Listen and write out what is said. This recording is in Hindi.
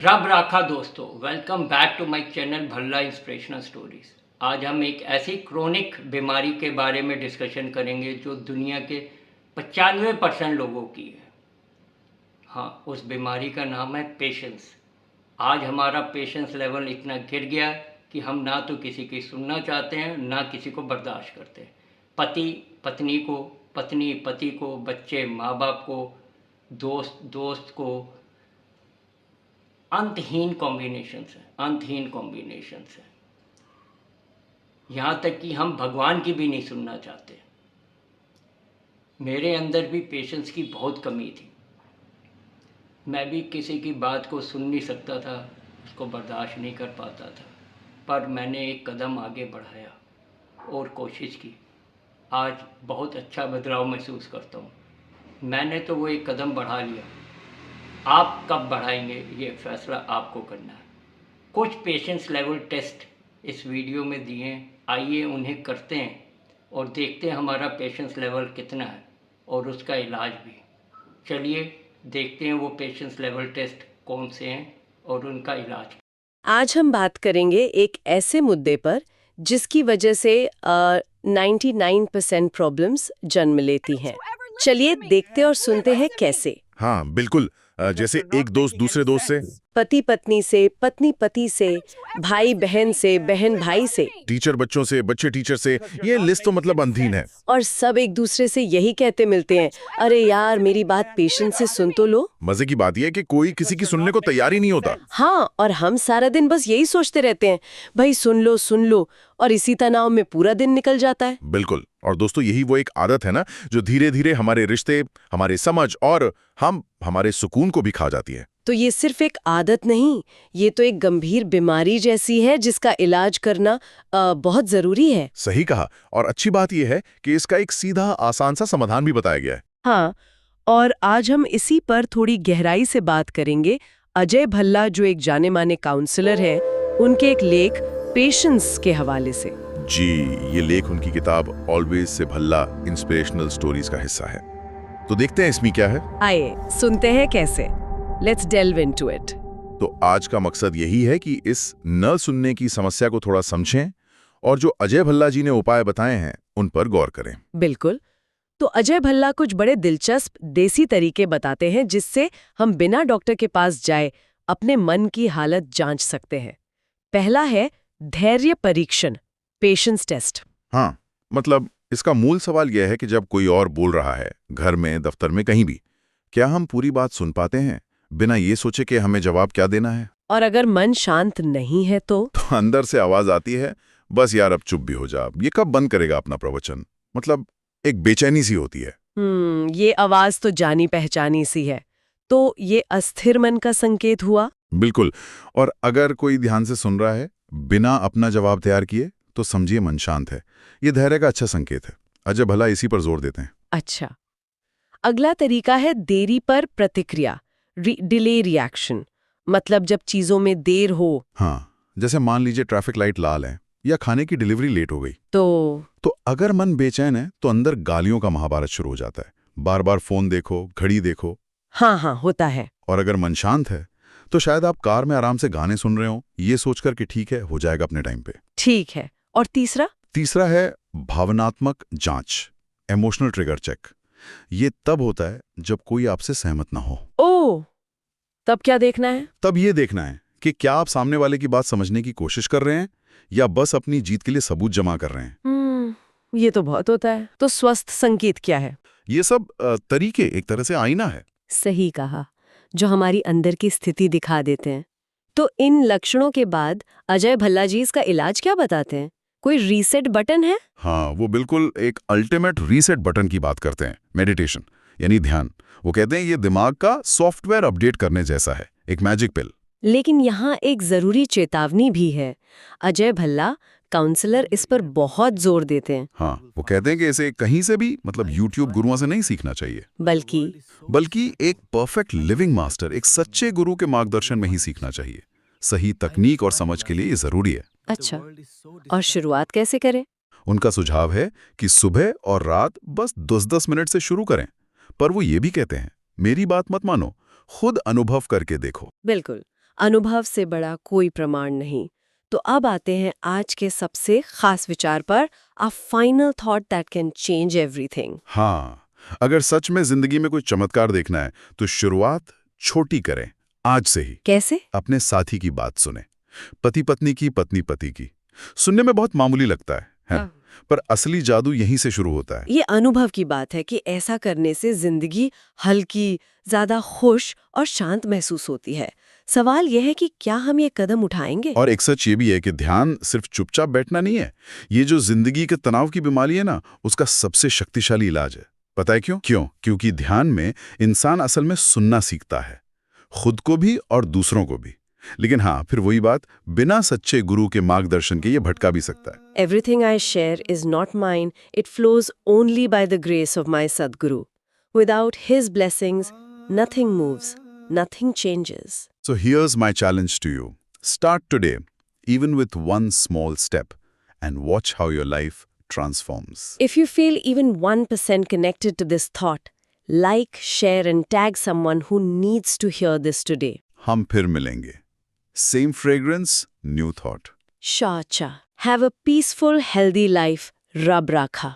रब राखा दोस्तों, welcome back to my channel Bhalla inspirational stories. आज हम एक ऐसी क्रोनिक बीमारी के बारे में डिस्कशन करेंगे जो दुनिया के 95% लोगों की है। हाँ, उस बीमारी का नाम है पेशेंस। आज हमारा पेशेंस लेवल इतना गिर गया है कि हम ना तो किसी की सुनना चाहते हैं, ना किसी को बर्दाश्त करते हैं। पति पत्नी को, पत्नी पति को, बच्चे माँ बाप को, दोस्त दोस्त को, अंतहीन कॉम्बिनेशंस हैं, अंतहीन कॉम्बिनेशंस हैं। यहाँ तक कि हम भगवान की भी नहीं सुनना चाहते। मेरे अंदर भी पेशेंस की बहुत कमी थी। मैं भी किसी की बात को सुन नहीं सकता था, उसको बर्दाश्त नहीं कर पाता था। पर मैंने एक कदम आगे बढ़ाया और कोशिश की। आज बहुत अच्छा बदलाव महसूस करता हूँ। मैंने तो वो एक कदम बढ़ा लिया। आप कब बढ़ाएंगे ये फैसला आपको करना है। कुछ पेशेंस लेवल टेस्ट इस वीडियो में दिए हैं, आइए उन्हें करते हैं और देखते हैं हमारा पेशेंस लेवल कितना है और उसका इलाज भी। चलिए देखते हैं वो पेशेंस लेवल टेस्ट कौन से हैं और उनका इलाज। आज हम बात करेंगे एक ऐसे मुद्दे पर जिसकी वजह से 99% प्रॉब्लम्स जन्म लेती हैं। चलिए देखते और सुनते हैं कैसे। हाँ बिल्कुल। जैसे एक दोस्त दूसरे दोस्त से, पति पत्नी से, पत्नी पति से, भाई बहन से, बहन भाई से, टीचर बच्चों से, बच्चे टीचर से, ये लिस्ट तो मतलब अंधीन है। और सब एक दूसरे से यही कहते मिलते हैं, अरे यार मेरी बात पेशेंस से सुन तो लो। मजे की बात यह है कि कोई किसी की सुनने को तैयार ही नहीं होता। हाँ, और हम सारा दिन बस यही सोचते रहते हैं, भाई सुन लो, और इसी तनाव में पूरा दिन निकल जाता है। बिल्कुल। और दोस्तों यही वो एक आदत है ना जो धीरे धीरे हमारे रिश्ते, हमारे समझ और हमारे सुकून को भी खा जाती है। तो ये सिर्फ एक आदत नहीं, ये तो एक गंभीर बीमारी जैसी है जिसका इलाज करना बहुत जरूरी है। सही कहा। और अच्छी बात यह है कि इसका एक सीधा आसान सा समाधान भी बताया गया है। हाँ, और आज हम इसी पर थोड़ी गहराई से बात करेंगे। अजय भल्ला जो एक जाने माने काउंसलर है, उनके एक लेख पेशेंस के हवाले से। जी, ये लेख उनकी किताब always say Bhalla inspirational stories का हिस्सा है। तो देखते हैं इसमें क्या है। आइए सुनते हैं कैसे। Let's delve into it. तो आज का मकसद यही है कि इस न सुनने की समस्या को थोड़ा समझें और जो अजय भल्ला जी ने उपाय बताए हैं उन पर गौर करें। बिल्कुल। तो अजय भल्ला कुछ बड़े दिलचस्प देसी तरीके बताते हैं जिससे हम बिना डॉक्टर के पास जाए अपने मन की हालत जांच सकते हैं। पहला है धैर्य परीक्षण, पेशेंस टेस्ट। हाँ, मतलब इसका मूल सवाल यह है कि जब कोई और बोल रहा है, घर में, दफ्तर में, कहीं भी, क्या हम पूरी बात सुन पाते हैं बिना ये सोचे कि हमें जवाब क्या देना है। और अगर मन शांत नहीं है तो अंदर से आवाज आती है, बस यार अब चुप भी हो जा, ये कब बंद करेगा अपना प्रवचन। मतलब एक बेचैनी सी होती है। ये आवाज तो जानी पहचानी सी है। तो ये अस्थिर मन का संकेत हुआ। बिल्कुल। और अगर कोई ध्यान से सुन रहा है बिना अपना जवाब तैयार किए तो समझिए मन शांत है। ये धैर्य का अच्छा संकेत है। अजय भल्ला इसी पर जोर देते हैं। अच्छा, अगला तरीका है देरी पर प्रतिक्रिया, डिले रिएक्शन। मतलब जब चीजों में देर हो। हाँ, जैसे मान लीजिए ट्रैफिक लाइट लाल है या खाने की डिलीवरी लेट हो गई, तो अगर मन बेचैन है तो अंदर गालियों का महाभारत शुरू हो जाता है। बार बार फोन देखो, घड़ी देखो। हाँ होता है। और अगर मन शांत है तो शायद आप कार में आराम से गाने सुन रहे हो, ये सोचकर कि ठीक है, हो जाएगा अपने टाइम पे। ठीक है। और तीसरा है भावनात्मक जांच, इमोशनल ट्रिगर चेक। ये तब होता है जब कोई आपसे सहमत ना हो। ओह, तब क्या देखना है? तब ये देखना है कि क्या आप सामने वाले की बात समझने की कोशिश कर रहे हैं या बस अपनी जीत के लिए सबूत जमा कर रहे हैं। ये तो बहुत होता है। तो स्वस्थ संकेत क्या है? ये सब तरीके एक तरह से आईना है। सही कहा, जो हमारी अंदर की स्थिति दिखा देते हैं। तो इन लक्षणों के बाद अजय भल्ला जी इसका इलाज क्या बताते हैं? कोई रीसेट बटन है? हाँ, वो बिल्कुल एक अल्टीमेट रीसेट बटन की बात करते हैं, मेडिटेशन यानी ध्यान। वो कहते हैं ये दिमाग का सॉफ्टवेयर अपडेट करने जैसा है, एक मैजिक पिल। लेकिन यहाँ एक जरूरी चेतावनी भी है। अजय भल्ला काउंसलर इस पर बहुत जोर देते हैं। हाँ, वो कहते हैं कि इसे कहीं से भी, मतलब यूट्यूब गुरुओं से नहीं सीखना चाहिए, बल्कि एक परफेक्ट लिविंग मास्टर, एक सच्चे गुरु के मार्गदर्शन में ही सीखना चाहिए। सही तकनीक और समझ के लिए ये जरूरी है। अच्छा, और शुरुआत कैसे करें? उनका सुझाव है कि सुबह और रात बस 10-10 मिनट से शुरू करें। पर वो ये भी कहते हैं, मेरी बात मत मानो, खुद अनुभव करके देखो। बिल्कुल, अनुभव से बड़ा कोई प्रमाण नहीं। तो अब आते हैं आज के सबसे खास विचार पर, a final thought that can change everything. हाँ, अगर सच में जिंदगी में कोई चमत्कार देखना है तो शुरुआत छोटी करें, आज से ही। कैसे? अपने साथी की बात सुने, पति पत्नी की, पत्नी पति की। सुनने में बहुत मामूली लगता है? हाँ। पर असली जादू यहीं से शुरू होता है। ये अनुभव की बात है कि ऐसा करने से जिंदगी हल्की, ज्यादा खुश और शांत महसूस होती है। सवाल यह है कि क्या हम ये कदम उठाएंगे? और एक सच ये भी है कि ध्यान सिर्फ चुपचाप बैठना नहीं है। ये जो जिंदगी के तनाव की बीमारी है ना, उसका सबसे शक्तिशाली इलाज है। पता है क्यों? क्योंकि ध्यान में इंसान असल में सुनना सीखता है, खुद को भी और दूसरों को भी। लेकिन हाँ, फिर वही बात, बिना सच्चे गुरु के मार्गदर्शन के ये भटका भी सकता है। Everything I share is not mine. It flows only by the grace of my Sadguru. Without his blessings, nothing moves, nothing changes. So here's my challenge to you. Start today, even with one small step, and watch how your life transforms. If you feel even 1% connected to this thought, like, share and tag someone who needs to hear this today. हम फिर मिलेंगे. Same fragrance, new thought. Shacha. Have a peaceful, healthy life. Rab Rakha.